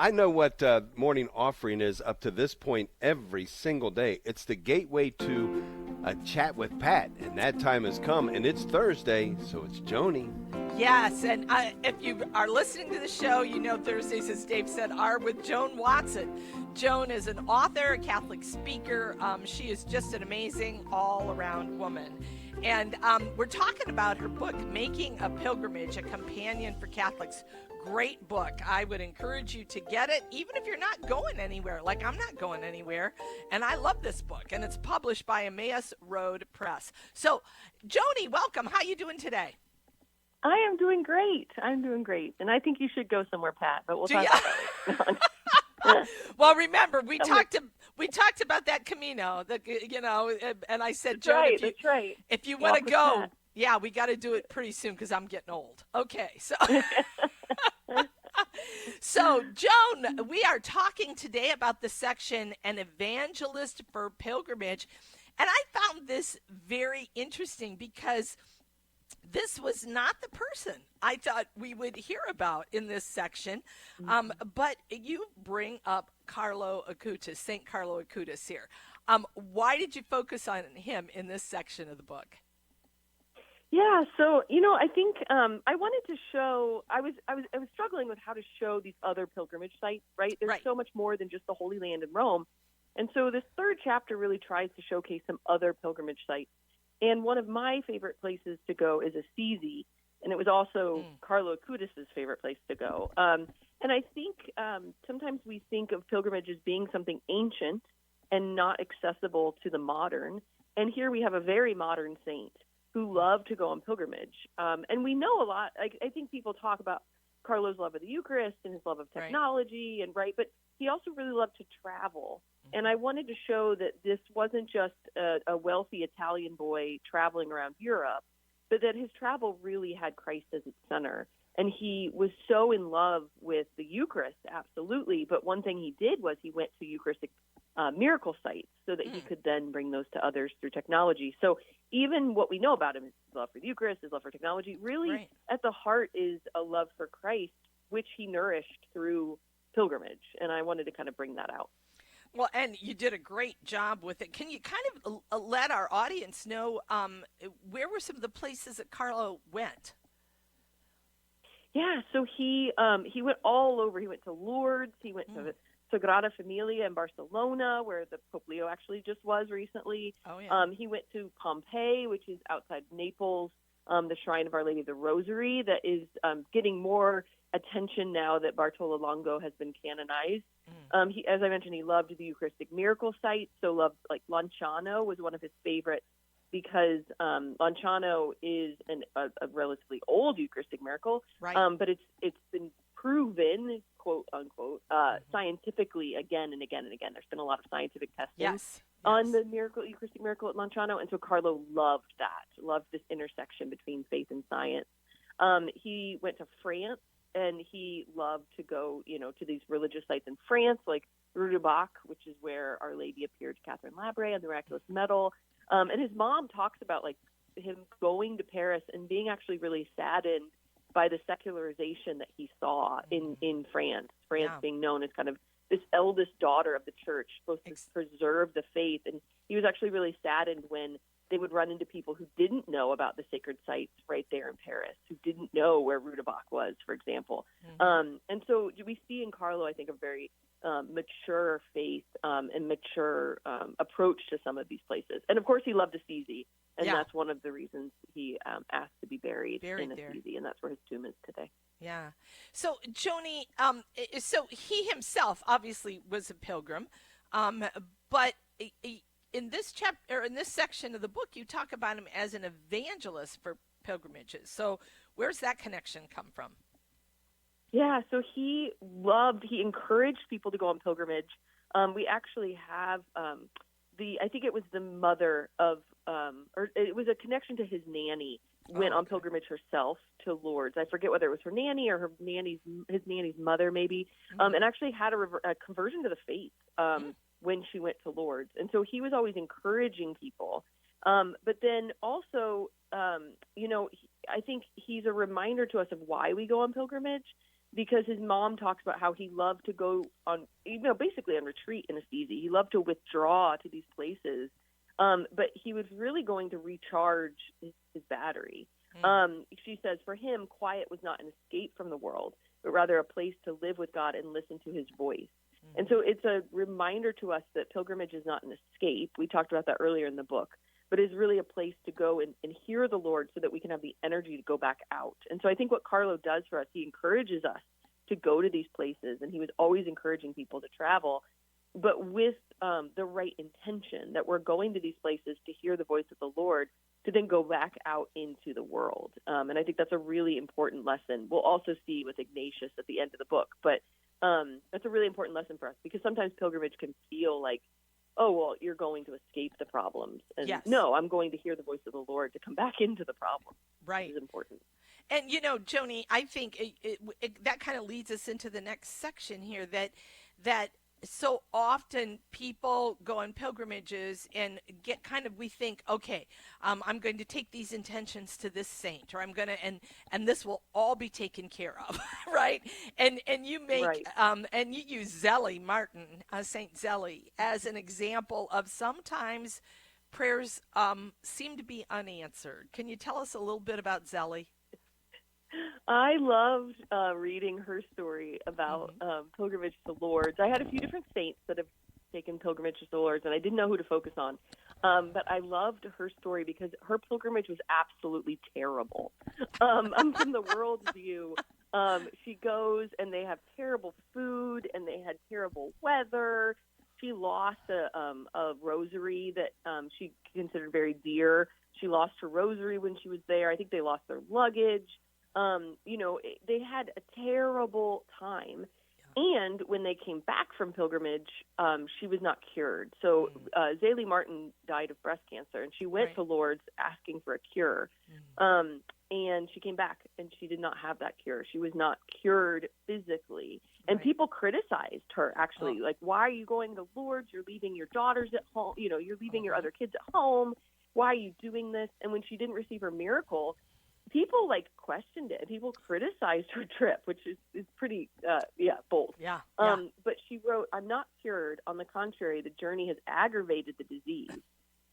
I know what morning offering is up to this point every single day. It's the gateway to a chat with Pat, and that time has come, and it's Thursday, so it's Joni. Yes, and if you are listening to the show, you know Thursdays, as Dave said, are with Joan Watson. Joan is an author, a Catholic speaker. She is just an amazing all-around woman. And we're talking about her book, Making a Pilgrimage, a Companion for Catholics. Great book. I would encourage you to get it, even if you're not going anywhere. Like, I'm not going anywhere. And I love this book. And it's published by Emmaus Road Press. So, Joni, welcome. How you doing today? I am doing great. And I think you should go somewhere, Pat, but we'll talk about it. Well, remember, we talked about that Camino, and I said, Joan, if you want to go, we got to do it pretty soon because I'm getting old. Okay, so so Joan, we are talking today about the section An Evangelist for Pilgrimage, and I found this very interesting because this was not the person I thought we would hear about in this section, but you bring up Carlo Acutis, Saint Carlo Acutis here. Why did you focus on him in this section of the book? Yeah, so I think I wanted to show. I was struggling with how to show these other pilgrimage sites. Right, there's so much more than just the Holy Land in Rome, and so this third chapter really tries to showcase some other pilgrimage sites. And one of my favorite places to go is Assisi, and it was also Carlo Acutis' favorite place to go. And I think sometimes we think of pilgrimage as being something ancient and not accessible to the modern. And here we have a very modern saint who loved to go on pilgrimage. And we know a lot. I think people talk about Carlo's love of the Eucharist and his love of technology, but he also really loved to travel. And I wanted to show that this wasn't just a wealthy Italian boy traveling around Europe, but that his travel really had Christ as its center. And he was so in love with the Eucharist, absolutely. But one thing he did was he went to Eucharistic miracle sites so that he could then bring those to others through technology. So even what we know about him, his love for the Eucharist, his love for technology, really at the heart is a love for Christ, which he nourished through pilgrimage. And I wanted to kind of bring that out. Well, and you did a great job with it. Can you kind of let our audience know where were some of the places that Carlo went? Yeah, so he went all over. He went to Lourdes. He went to Sagrada Familia in Barcelona, where the Pope Leo actually just was recently. Oh, yeah. He went to Pompeii, which is outside Naples, the Shrine of Our Lady of the Rosary that is getting more attention now that Bartolo Longo has been canonized. He, as I mentioned, he loved the Eucharistic miracle sites, so loved, like, Lanciano was one of his favorites because Lanciano is a relatively old Eucharistic miracle, but it's been proven, quote unquote, scientifically again and again and again. There's been a lot of scientific testing on the Eucharistic miracle at Lanciano, and so Carlo loved this intersection between faith and science. He went to France, and he loved to go, to these religious sites in France, like Rue du Bac, which is where Our Lady appeared to Catherine Labre on the Miraculous Medal. And his mom talks about, like, him going to Paris and being actually really saddened by the secularization that he saw in France. France being known as kind of this eldest daughter of the church, supposed to preserve the faith. And he was actually really saddened when they would run into people who didn't know about the sacred sites right there in Paris, who didn't know where Rue du Bac was, for example. And so we see in Carlo, I think, a very mature faith and mature approach to some of these places. And, of course, he loved Assisi, and that's one of the reasons he asked to be buried in Assisi, and that's where his tomb is today. Yeah. So, Joni, so he himself obviously was a pilgrim, but in this chapter, or in this section of the book, you talk about him as an evangelist for pilgrimages. So where's that connection come from? Yeah, so he encouraged people to go on pilgrimage. We actually have I think it was the mother of, or it was a connection to his nanny, went on pilgrimage herself to Lourdes. I forget whether it was her nanny or his nanny's mother maybe, and actually had a conversion to the faith when she went to Lourdes. And so he was always encouraging people. But then also, I think he's a reminder to us of why we go on pilgrimage. because his mom talks about how he loved to go on, basically on retreat in Assisi. He loved to withdraw to these places, but he was really going to recharge his battery. She says, for him, quiet was not an escape from the world, but rather a place to live with God and listen to his voice. And so it's a reminder to us that pilgrimage is not an escape. We talked about that earlier in the book, but is really a place to go and hear the Lord so that we can have the energy to go back out. And so I think what Carlo does for us, he encourages us to go to these places, and he was always encouraging people to travel, but with the right intention, that we're going to these places to hear the voice of the Lord, to then go back out into the world. And I think that's a really important lesson. We'll also see with Ignatius at the end of the book, but that's a really important lesson for us, because sometimes pilgrimage can feel like, oh, well, you're going to escape the problems. And yes. No, I'm going to hear the voice of the Lord to come back into the problem. Right. This is important. And, Joni, I think that kind of leads us into the next section here, that so often people go on pilgrimages and we think, okay, I'm going to take these intentions to this saint, or I'm going to, and this will all be taken care of, right? And you make, right. And you use Zélie Martin, Saint Zélie, as an example of sometimes prayers seem to be unanswered. Can you tell us a little bit about Zélie? I loved reading her story about pilgrimage to Lourdes. I had a few different saints that have taken pilgrimages to Lourdes, and I didn't know who to focus on. But I loved her story because her pilgrimage was absolutely terrible. From the world's view, she goes and they have terrible food and they had terrible weather. She lost a rosary that she considered very dear. She lost her rosary when she was there. I think they lost their luggage. They had a terrible time. And when they came back from pilgrimage, she was not cured. So Zélie Martin died of breast cancer, and she went to Lourdes asking for a cure. And she came back, and she did not have that cure. She was not cured physically. And people criticized her, actually. Like, why are you going to Lourdes? You're leaving your daughters at home. You're leaving your other kids at home. Why are you doing this? And when she didn't receive her miracle, people questioned it, and people criticized her trip, which is pretty bold. Yeah. But she wrote, "I'm not cured. On the contrary, the journey has aggravated the disease.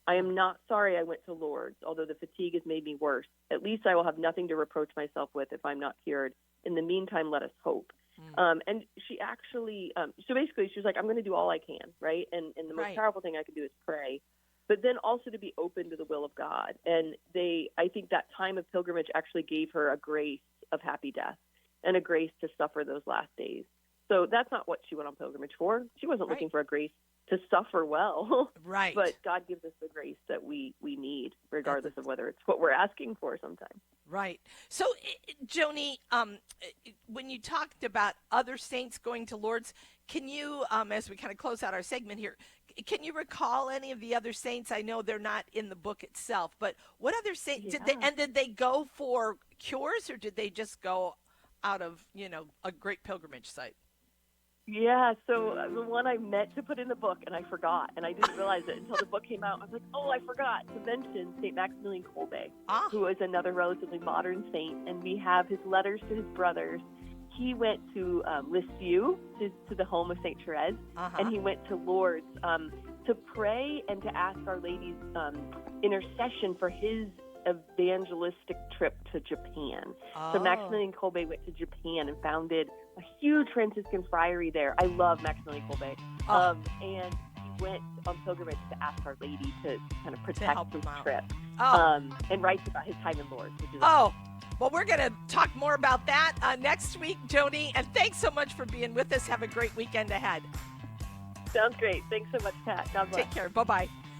I am not sorry I went to Lourdes, although the fatigue has made me worse. At least I will have nothing to reproach myself with if I'm not cured. In the meantime, let us hope." And she actually, so basically she was like, I'm going to do all I can, right? And the most powerful thing I can do is pray. But then also to be open to the will of God. And I think that time of pilgrimage actually gave her a grace of happy death and a grace to suffer those last days. So that's not what she went on pilgrimage for. She wasn't looking for a grace to suffer well. Right. But God gives us the grace that we need, regardless of whether it's what we're asking for sometimes. Right. So, Joni, when you talked about other saints going to Lourdes, can you, as we kind of close out our segment here, can you recall any of the other saints? I know they're not in the book itself, but what other saints did they go for cures, or did they just go out of, a great pilgrimage site? Yeah, so the one I meant to put in the book, and I forgot, and I didn't realize it until the book came out. I was like, oh, I forgot to mention Saint Maximilian Kolbe, who is another relatively modern saint, and we have his letters to his brothers. He went to Lisieux, to the home of Saint Therese, and he went to Lourdes to pray and to ask Our Lady's intercession for his evangelistic trip to Japan. So Maximilian Kolbe went to Japan and founded a huge Franciscan friary there. I love Maximilian Kolbe. And he went on pilgrimage to ask Our Lady to kind of protect his trip. And writes about his time in Lourdes, which is well, we're going to talk more about that next week, Joni. And thanks so much for being with us. Have a great weekend ahead. Sounds great. Thanks so much, Pat. God bless. Take care. Bye-bye.